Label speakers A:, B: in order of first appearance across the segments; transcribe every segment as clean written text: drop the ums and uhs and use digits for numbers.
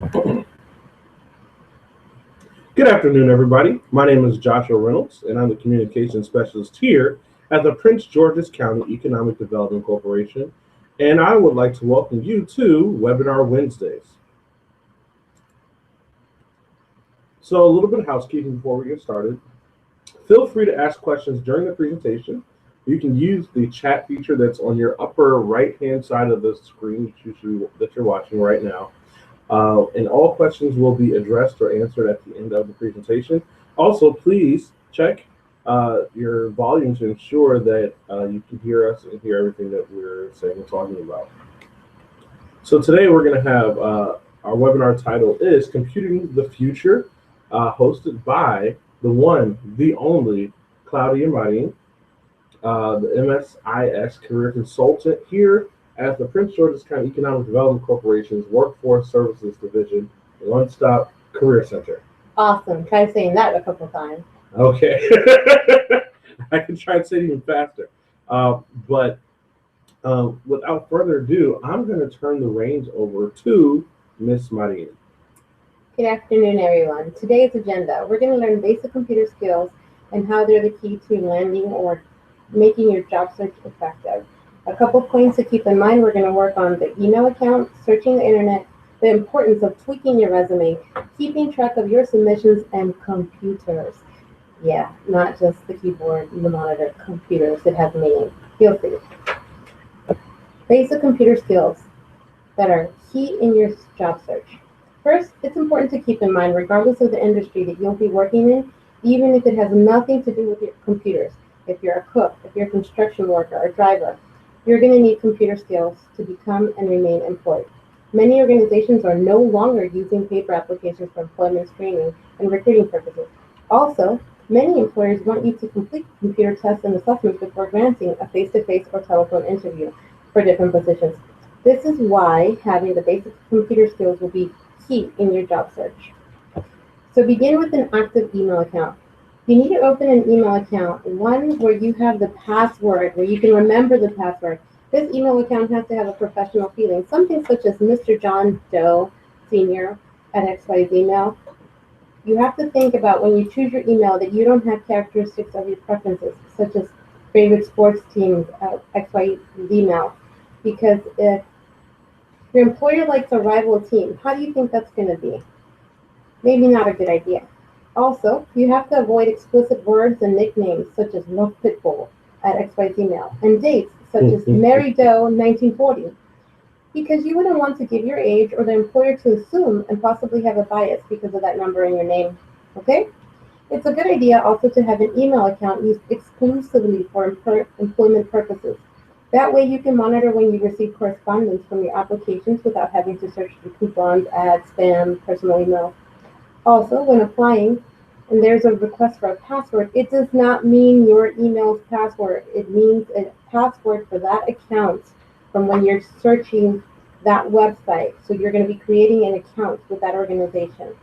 A: Good afternoon, everybody. My name is Joshua Reynolds, and I'm the Communications Specialist here at the Prince George's County Economic Development Corporation. And I would like to welcome you to Webinar Wednesdays. So, a little bit of housekeeping before we get started. Feel free to ask questions during the presentation. You can use the chat feature that's on your upper right-hand side of the screen that you're watching right now. And all questions will be addressed or answered at the end of the presentation. Also, please check your volume to ensure that you can hear us and hear everything that we're saying and talking about. So today we're going to have our webinar title is Computing the Future, hosted by the one, the only, Claudia Marin, the MSIS career consultant here at the Prince George's County Economic Development Corporation's Workforce Services Division, One-Stop Career Center.
B: Awesome. Try saying that a couple times.
A: Okay. I can try to say it even faster. But without further ado, I'm going to turn the reins over to Miss Marin.
B: Good afternoon, everyone. Today's agenda, we're going to learn basic computer skills and how they're the key to landing or making your job search effective. A couple points to keep in mind, we're going to work on the email account, searching the internet, the importance of tweaking your resume, keeping track of your submissions, and computers. Yeah, not just the keyboard, the monitor, computers. It has meaning. Feel free. Basic computer skills that are key in your job search. First, it's important to keep in mind, regardless of the industry that you'll be working in, even if it has nothing to do with your computers, if you're a cook, if you're a construction worker or driver, you're going to need computer skills to become and remain employed. Many organizations are no longer using paper applications for employment screening and recruiting purposes. Also, many employers want you to complete computer tests and assessments before granting a face-to-face or telephone interview for different positions. This is why having the basic computer skills will be key in your job search. So begin with an active email account. You need to open an email account, one where you have the password, where you can remember the password. This email account has to have a professional feeling, something such as Mr. John Doe Sr. at XYZ email. You have to think about when you choose your email that you don't have characteristics of your preferences, such as favorite sports teams at XYZ email. Because if your employer likes a rival team, how do you think that's going to be? Maybe not a good idea. Also, you have to avoid explicit words and nicknames such as Love Pitbull at XYZ email and dates such as Mary Doe 1940, because you wouldn't want to give your age or the employer to assume and possibly have a bias because of that number in your name. Okay? It's a good idea also to have an email account used exclusively for employment purposes. That way you can monitor when you receive correspondence from your applications without having to search for coupons, ads, spam, personal email. Also, when applying and there's a request for a password, it does not mean your email's password. It means a password for that account from when you're searching that website. So you're going to be creating an account with that organization.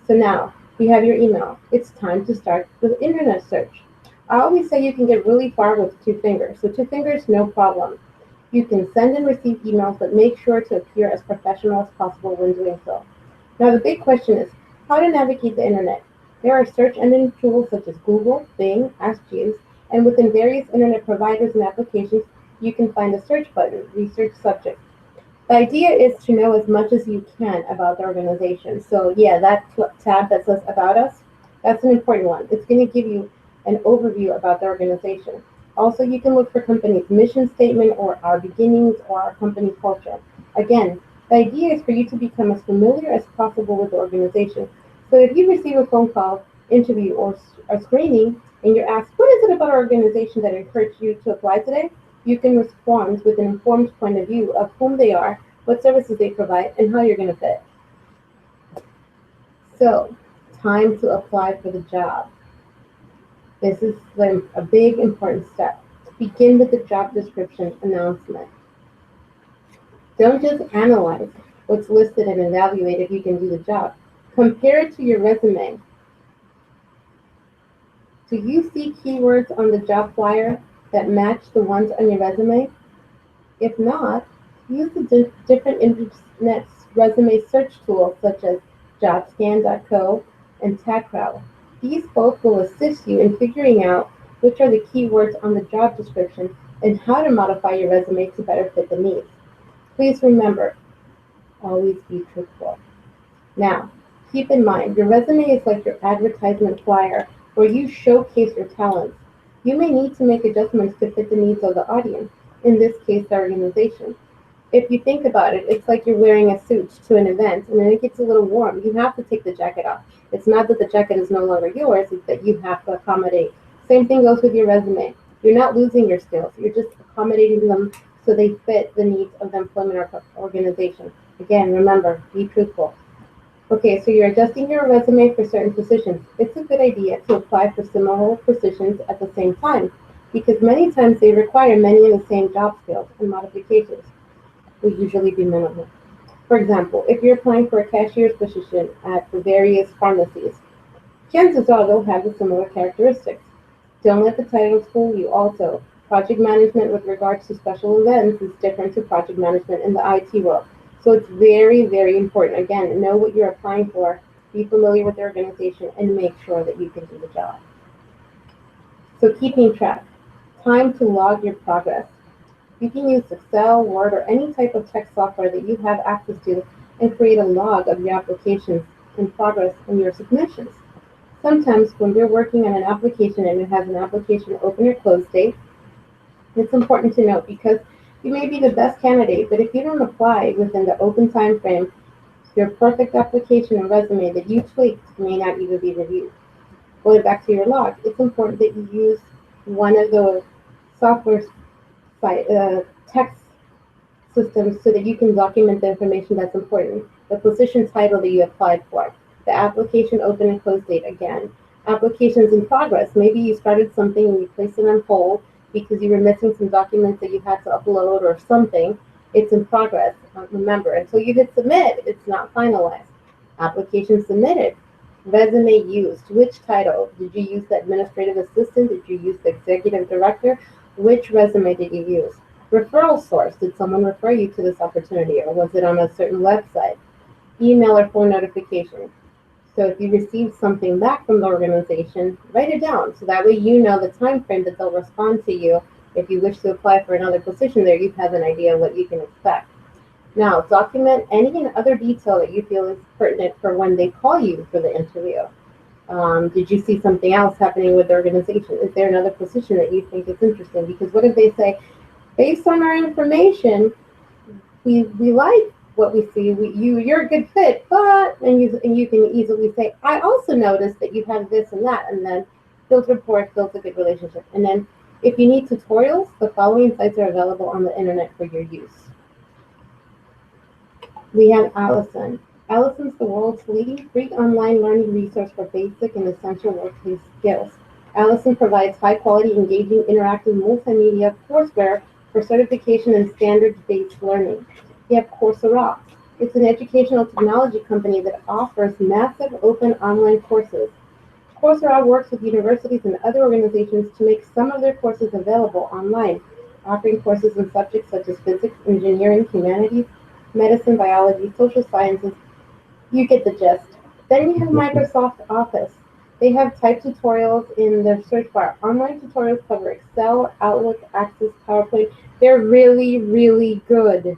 B: So now you have your email. It's time to start the internet search. I always say you can get really far with 2 fingers. So 2 fingers, no problem. You can send and receive emails, but make sure to appear as professional as possible when doing so. Now the big question is how to navigate the internet. There are search engine tools such as Google, Bing, Ask Jeeves, and within various internet providers and applications, you can find a search button, research subject. The idea is to know as much as you can about the organization. So yeah, that tab that says About Us, that's an important one. It's going to give you an overview about the organization. Also, you can look for company's mission statement or our beginnings or our company culture. Again, the idea is for you to become as familiar as possible with the organization. So if you receive a phone call, interview, or a screening, and you're asked, what is it about our organization that encouraged you to apply today? You can respond with an informed point of view of whom they are, what services they provide, and how you're going to fit. So, time to apply for the job. This is a big important step. Begin with the job description announcement. Don't just analyze what's listed and evaluate if you can do the job. Compare it to your resume. Do you see keywords on the job flyer that match the ones on your resume? If not, use the different internet resume search tools such as jobscan.co and TagCrowd. These both will assist you in figuring out which are the keywords on the job description and how to modify your resume to better fit the needs. Please remember, always be truthful. Now, keep in mind, your resume is like your advertisement flyer where you showcase your talents. You may need to make adjustments to fit the needs of the audience, in this case, the organization. If you think about it, it's like you're wearing a suit to an event and then it gets a little warm. You have to take the jacket off. It's not that the jacket is no longer yours, it's that you have to accommodate. Same thing goes with your resume. You're not losing your skills, you're just accommodating them so they fit the needs of the employment organization. Again, remember, be truthful. Okay, so you're adjusting your resume for certain positions. It's a good idea to apply for similar positions at the same time because many times they require many of the same job skills and modifications will usually be minimal. For example, if you're applying for a cashier's position at the various pharmacies, chances are they'll have the similar characteristics. Don't let the title fool you also. Project management with regards to special events is different to project management in the IT world. So it's very, very important. Again, know what you're applying for, be familiar with the organization, and make sure that you can do the job. So keeping track. Time to log your progress. You can use Excel, Word, or any type of text software that you have access to and create a log of your applications in progress and your submissions. Sometimes when we're working on an application and it has an application open or close date, it's important to note because you may be the best candidate, but if you don't apply within the open time frame, your perfect application and resume that you tweaked may not even be reviewed. Going back to your log, it's important that you use one of the software text systems so that you can document the information that's important. The position title that you applied for, the application open and close date again, applications in progress. Maybe you started something and you placed it on hold because you were missing some documents that you had to upload or something. It's in progress. Remember, until you hit submit, it's not finalized. Application submitted. Resume used. Which title? Did you use the administrative assistant? Did you use the executive director? Which resume did you use? Referral source. Did someone refer you to this opportunity or was it on a certain website? Email or phone notification. So if you receive something back from the organization, write it down so that way you know the time frame that they'll respond to you. If you wish to apply for another position there, you have an idea what you can expect. Now, document any and other detail that you feel is pertinent for when they call you for the interview. Did you see something else happening with the organization? Is there another position that you think is interesting? Because what if they say, based on our information, we like what we see, you're a good fit, but, and you can easily say, I also noticed that you have this and that, and then build rapport, build a good relationship. And then if you need tutorials, the following sites are available on the internet for your use. We have Allison. Allison's the world's leading free online learning resource for basic and essential workplace skills. Allison provides high-quality, engaging, interactive multimedia courseware for certification and standards-based learning. We have Coursera. It's an educational technology company that offers massive open online courses. Coursera works with universities and other organizations to make some of their courses available online, offering courses in subjects such as physics, engineering, humanities, medicine, biology, social sciences. You get the gist. Then you have Microsoft Office. They have type tutorials in their search bar. Online tutorials cover Excel, Outlook, Access, PowerPoint. They're really, really good.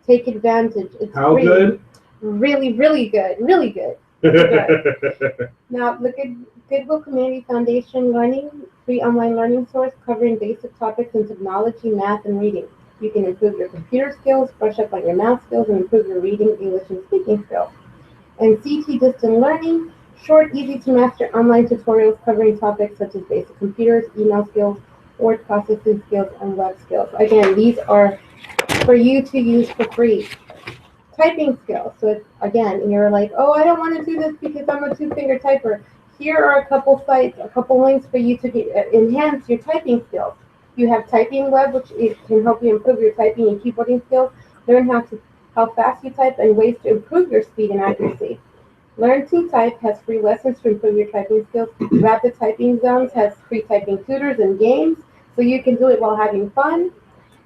B: Take advantage. It's
A: How
B: free.
A: good?
B: Really, really good. Really good. Good. Now, look at Goodwill Community Foundation Learning, free online learning source covering basic topics in technology, math, and reading. You can improve your computer skills, brush up on your math skills, and improve your reading, English, and speaking skills. And CT Distant Learning, short, easy-to-master online tutorials covering topics such as basic computers, email skills, word processing skills, and web skills. Again, these are for you to use for free. Typing skills. So if, again, you're like, oh, I don't want to do this because I'm a two-finger typer. Here are a couple sites, a couple links for you to enhance your typing skills. You have Typing Web, which can help you improve your typing and keyboarding skills. Learn how fast you type and ways to improve your speed and accuracy. Learn to Type has free lessons to improve your typing skills. Rapid Typing Zones has free typing tutors and games, so you can do it while having fun.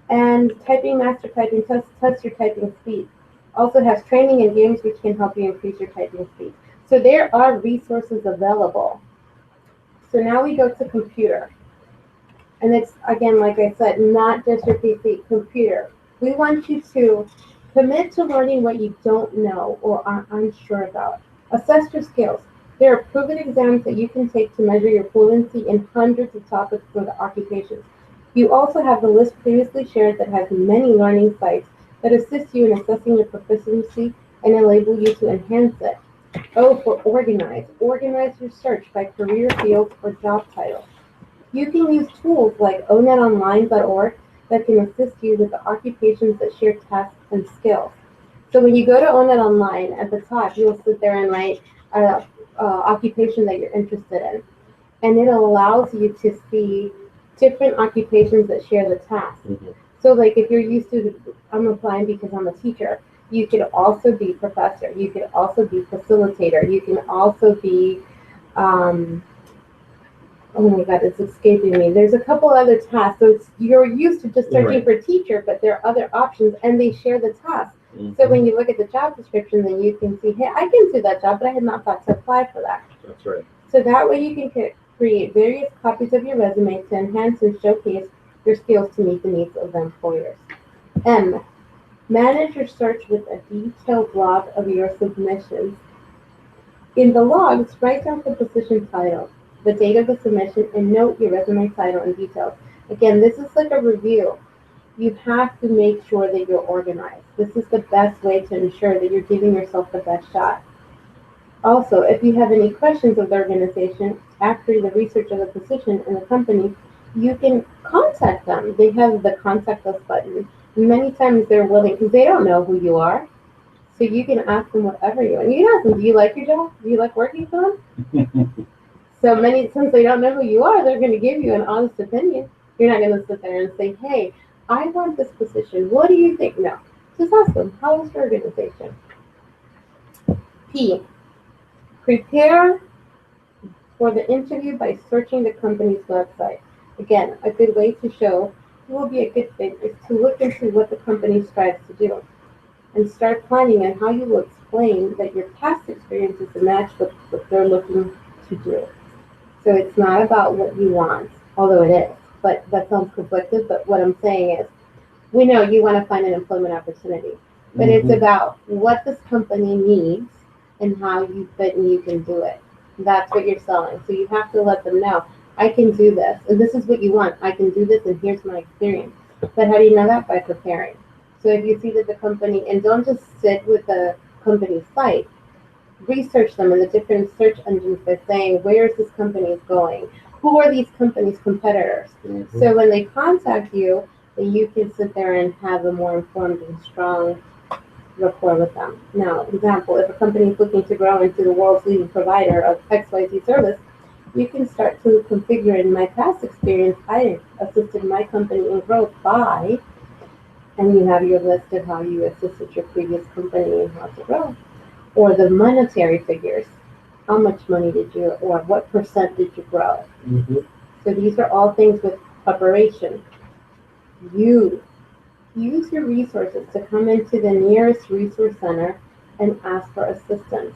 B: And Typing Master Typing Test tests your typing speed. Also has training and games which can help you increase your typing speed. So there are resources available. So now we go to computer. And it's, again, like I said, not just your PC, computer. We want you to commit to learning what you don't know or are unsure about. Assess your skills. There are proven exams that you can take to measure your fluency in hundreds of topics for the occupations. You also have the list previously shared that has many learning sites that assist you in assessing your proficiency and enable you to enhance it. O for organize. Organize your search by career fields or job titles. You can use tools like onetonline.org that can assist you with the occupations that share tasks and skills. So when you go to Onet Online, at the top, you'll sit there and write a occupation that you're interested in. And it allows you to see different occupations that share the task. So like if you're used to, I'm applying because I'm a teacher, you could also be professor, you could also be facilitator, you can also be, oh my God, it's escaping me. There's a couple other tasks. So you're used to just searching for teacher, but there are other options and they share the task. So when you look at the job description, then you can see, hey, I can do that job, but I had not thought to apply for that.
A: That's right.
B: So that way you can create various copies of your resume to enhance and showcase your skills to meet the needs of the employers. M, manage your search with a detailed log of your submissions. In the logs, write down the position title, the date of the submission, and note your resume title and details. Again, this is like a review. You have to make sure that you're organized. This is the best way to ensure that you're giving yourself the best shot. Also, if you have any questions of the organization after the research of the position and the company, you can contact them. They have the contact us button. Many times they're willing, because they don't know who you are. So you can ask them whatever you want. You can ask them, do you like your job? Do you like working for them? So since they don't know who you are, they're going to give you an honest opinion. You're not going to sit there and say, hey, I want this position. What do you think? No. Just ask them, how is your organization? P, prepare for the interview by searching the company's website. Again, a good way to show who will be a good fit is to look into what the company strives to do and start planning on how you will explain that your past experiences match what they're looking to do. So it's not about what you want, although it is, but that sounds conflicted. But what I'm saying is, we know you want to find an employment opportunity, but it's about what this company needs and how you fit and you can do it. That's what you're selling. So you have to let them know, I can do this, and this is what you want. I can do this, and here's my experience. But how do you know that? By preparing. So if you see that the company, and don't just sit with the company's site, research them in the different search engines by saying, where is this company going? Who are these companies' competitors? So when they contact you, then you can sit there and have a more informed and strong rapport with them. Now, example, if a company is looking to grow into the world's leading provider of XYZ service, you can start to configure. In my past experience, I assisted my company in growth by, and you have your list of how you assisted your previous company in how to grow. Or the monetary figures. How much money did you, or what percent did you grow? So these are all things with preparation. You use your resources to come into the nearest resource center and ask for assistance.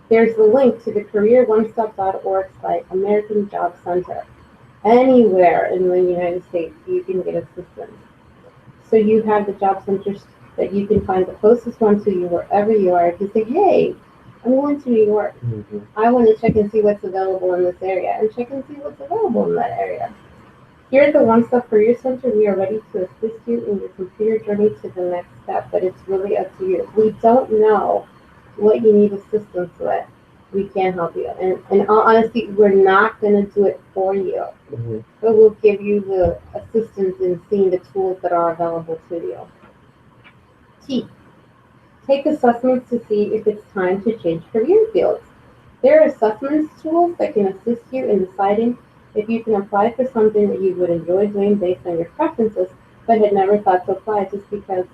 B: There's the link to the careeronestop.org site, American Job Center. Anywhere in the United States, you can get assistance. So you have the job centers that you can find the closest one to you wherever you are. If you say, hey, I'm going to New York. I want to check and see what's available in this area, and check and see what's available in that area. Here at the One Stop Career Center, we are ready to assist you in your computer journey to the next step, but it's really up to you. We don't know what you need assistance with. We can't help you. And in all honesty, we're not going to do it for you. But we'll give you the assistance in seeing the tools that are available to you. T, take assessments to see if it's time to change career fields. There are assessments tools that can assist you in deciding if you can apply for something that you would enjoy doing based on your preferences, but had never thought to apply just because,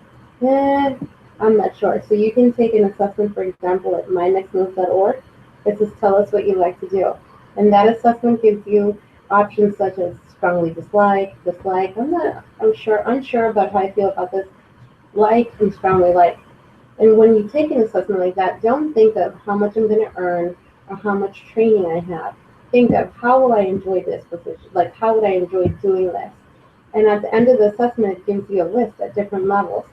B: I'm not sure. So you can take an assessment, for example, at mynextmove.org. It says, tell us what you like to do. And that assessment gives you options such as strongly dislike, unsure about how I feel about this, like, and strongly like. And when you take an assessment like that, don't think of how much I'm going to earn or how much training I have. Think of how will I enjoy this position? Like, how would I enjoy doing this? And at the end of the assessment, it gives you a list at different levels.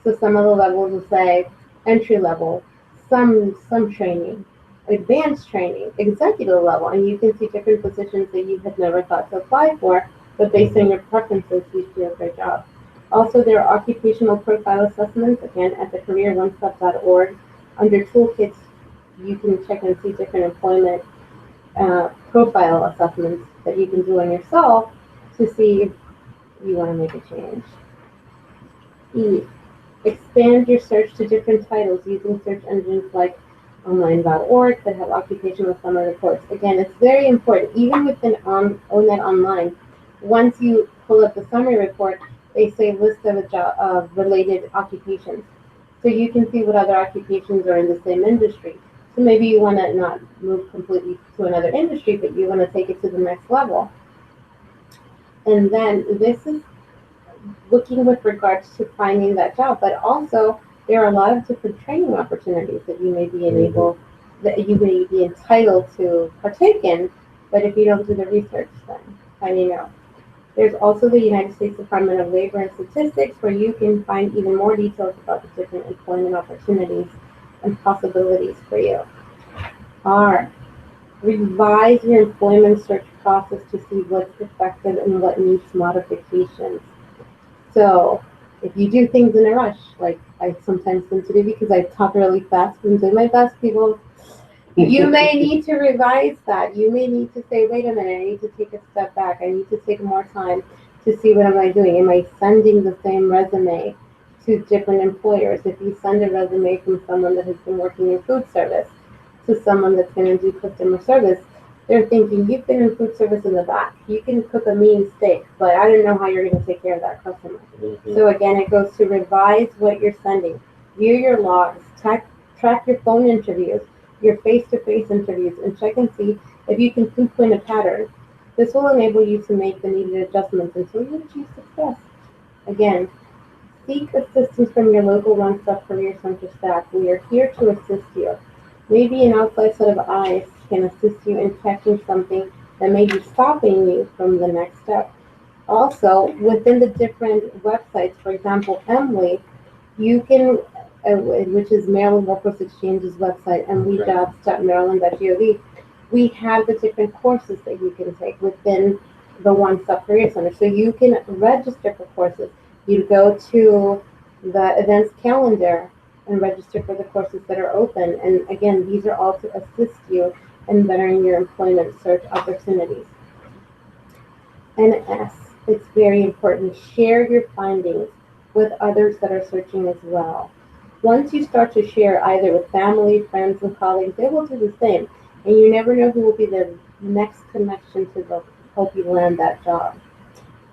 B: So some of the levels will say entry level, some training, advanced training, executive level, and you can see different positions that you had never thought to apply for, but based on your preferences, you do a great job. Also, there are occupational profile assessments, again, at the careeronestop.org. Under toolkits, you can check and see different employment profile assessments that you can do on yourself to see if you want to make a change. E, expand your search to different titles using search engines like online.org that have occupational summary reports. Again, it's very important, even within ONET Online, once you pull up the summary report, they say list of related occupations. So you can see what other occupations are in the same industry. So maybe you want to not move completely to another industry, but you want to take it to the next level. And then this is looking with regards to finding that job, but also there are a lot of different training opportunities that you may be that you may be entitled to partake in, but if you don't do the research, then how do you know? There's also the United States Department of Labor and Statistics, where you can find even more details about the different employment opportunities and possibilities for you. R, revise your employment search process to see what's effective and what needs modifications. So if you do things in a rush, like I sometimes tend to do because I talk really fast and do my best, people, you may need to revise that. You may need to say, wait a minute, I need to take a step back. I need to take more time to see what am I doing. Am I sending the same resume to different employers? If you send a resume from someone that has been working in food service to someone that's going to do customer service, they're thinking, you've been in food service in the back. You can cook a mean steak, but I don't know how you're going to take care of that customer. So again, it goes to revise what you're sending. View your logs, track your phone interviews, your face-to-face interviews, and check and see if you can pinpoint a pattern. This will enable you to make the needed adjustments until you achieve success. Again, seek assistance from your local one-stop career center staff. We are here to assist you. Maybe an outside set of eyes can assist you in catching something that may be stopping you from the next step. Also, within the different websites, for example, Emily, you can, which is Maryland Workforce Exchange's website, emlyjobs.maryland.gov, we have the different courses that you can take within the One Stop Career Center. So you can register for courses. You go to the events calendar and register for the courses that are open. And again, these are all to assist you in bettering your employment search opportunities. And S, it's very important. Share your findings with others that are searching as well. Once you start to share either with family, friends, and colleagues, they will do the same. And you never know who will be the next connection to help you land that job.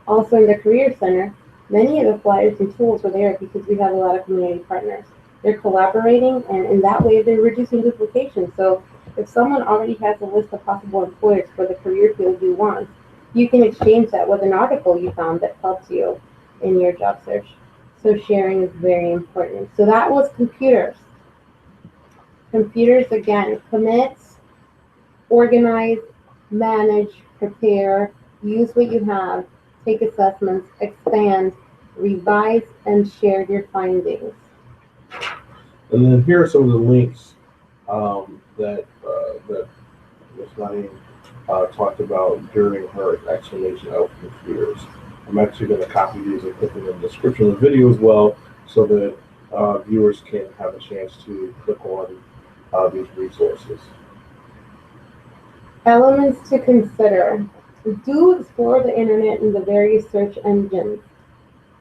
B: Also in the Career Center, many of the flyers and tools are there because we have a lot of community partners. They're collaborating, and in that way, they're reducing duplication. So if someone already has a list of possible employers for the career field you want, you can exchange that with an article you found that helps you in your job search. So sharing is very important. So that was computers. Computers, again, commit, organize, manage, prepare, use what you have, take assessments, expand, revise, and share your findings.
A: And then here are some of the links that Ms. Marin talked about during her explanation of computers. I'm actually going to copy these and put them in the description of the video as well, so that viewers can have a chance to click on these resources.
B: Elements to consider. Do explore the internet and the various search engines.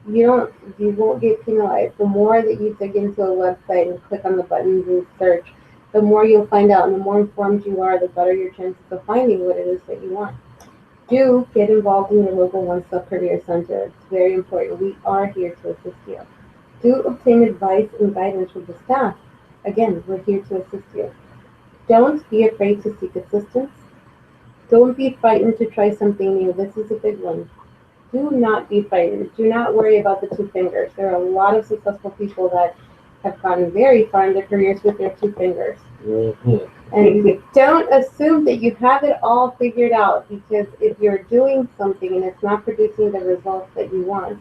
B: You won't get penalized. The more that you dig into a website and click on the buttons and search, the more you'll find out, and the more informed you are, the better your chances of finding what it is that you want. Do get involved in your local One Stop Career Center. It's very important. We are here to assist you. Do obtain advice and guidance from the staff. Again, we're here to assist you. Don't be afraid to seek assistance. Don't be frightened to try something new. This is a big one. Do not be frightened. Do not worry about the two fingers. There are a lot of successful people that have gotten very far in their careers with their 2 fingers.
A: Mhm.
B: And don't assume that you have it all figured out, because if you're doing something and it's not producing the results that you want,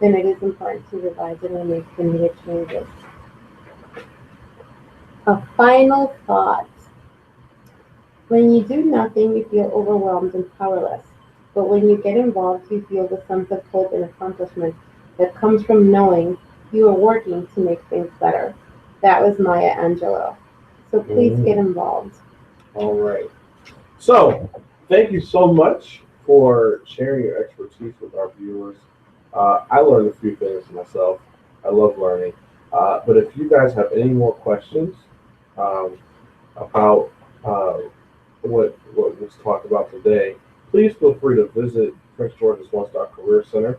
B: then it is important to revise it and make the needed changes. A final thought. When you do nothing, you feel overwhelmed and powerless. But when you get involved, you feel the sense of hope and accomplishment that comes from knowing you are working to make things better. That was Maya Angelou. So please get involved.
A: All right. So, thank you so much for sharing your expertise with our viewers. I learned a few things myself. I love learning. But if you guys have any more questions um, about what was talked about today, please feel free to visit Prince George's One Star Career Center,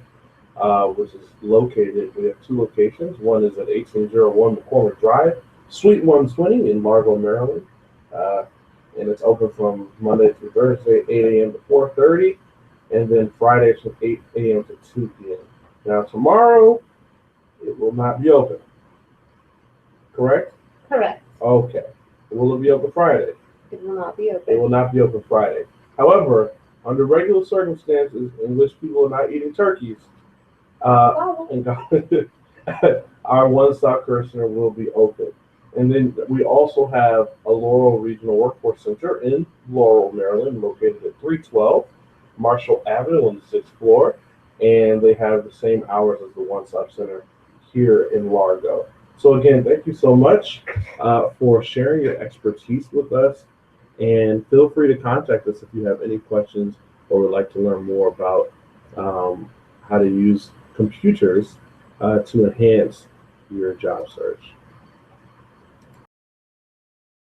A: which is located. We have 2 locations. One is at 1801 McCormick Drive, Suite 120 in Largo, Maryland. Uh, and it's open from Monday through Thursday, 8 a.m. to 4:30, and then Fridays from 8 a.m. to 2 p.m. Now, tomorrow, it will not be open, correct?
B: Correct.
A: Okay. Will it be open Friday?
B: It will not be
A: It
B: open.
A: will not be open Friday. However, under regular circumstances in which people are not eating turkeys, and our One Stop Career Center will be open. And then we also have a Laurel Regional Workforce Center in Laurel, Maryland, located at 312 Marshall Avenue on the 6th floor. And they have the same hours as the One Stop Center here in Largo. So again, thank you so much for sharing your expertise with us. And feel free to contact us if you have any questions or would like to learn more about how to use computers to enhance your job search.